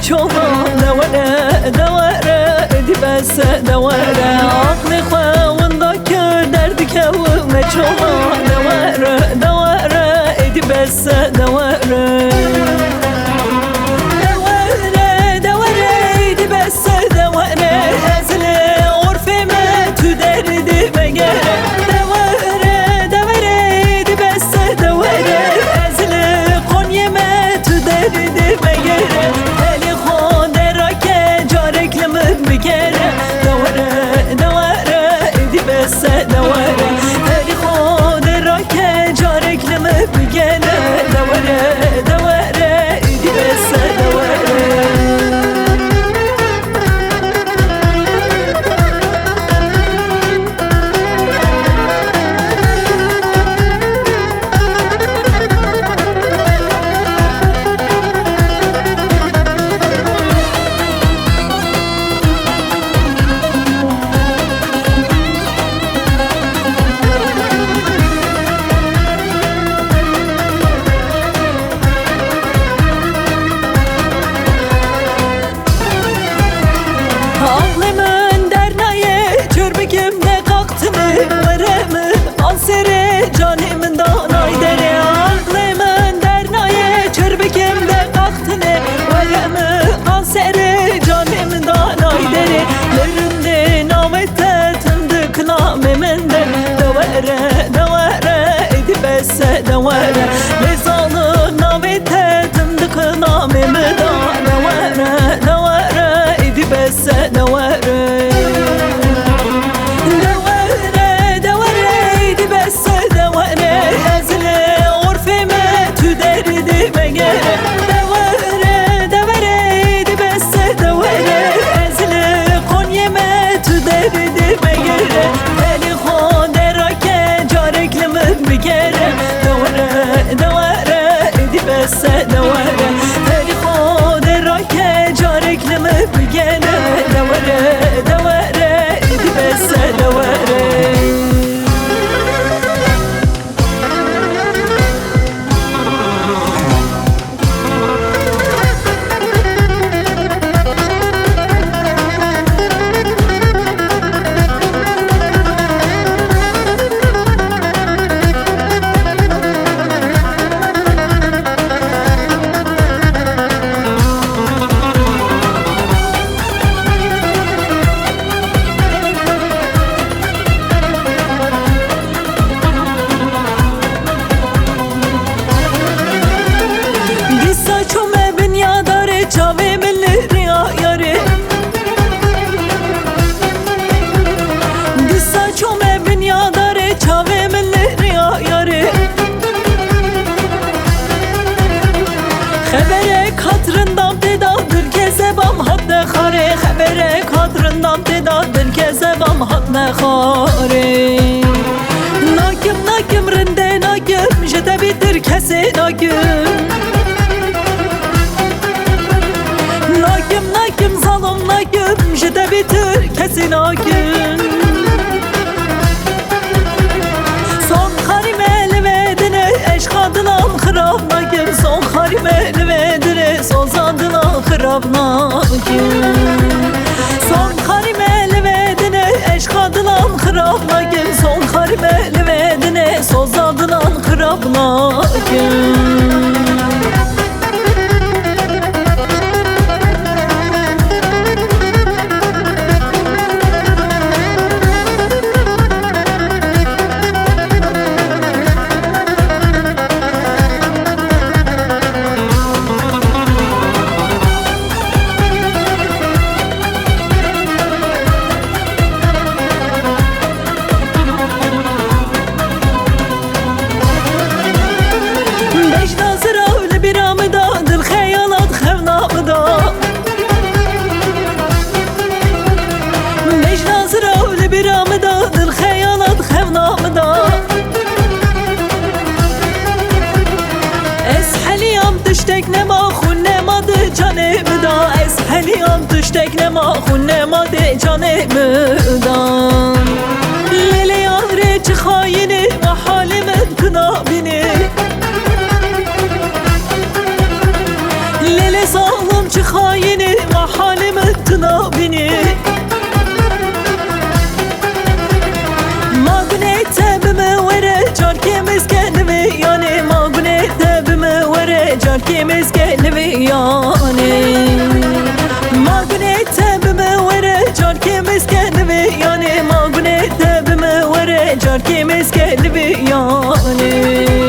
مچوما دوره دی بس دوره عقل خواوندا که درد که مچوما دوره دی بس دوره دوره لزالو نامت تندق نامي مدا دوره ایدی بس دوره ایدی بس دوره ازل عرفی ما تو دردی مگره دوره ایدی بس دوره ازل قنیه ما تو دردی مگره ولی خود را که جارک لمن بگره دوره ایدی بس دوره ولی خود را که جارک لمن بگره دوره ایدی بس دوره خبره کادرندام تدادن که زبام حد نخاره ناکم رنده ناکم جده بیتر کسی ناکم ظالم ناکم جده بیتر کسی ناکم son harime levedine eşk adılan xırab nakim son harime levedine son zadılan xırab nakim son harime levedine eşk adılan xırab nakim son harime levedine son zadılan xırab nakim تشتک نما خون نماده جانم دا از هلیام تشتک نما خون نماده جانم دا لیلی یاره چه خاینه و حال من کنابینه لیلی ظالم چه خاینه ki mezgeli yani Ma güneyte bime vere car ki mezgeli yani Ma güneyte bime vere car ki mezgeli yani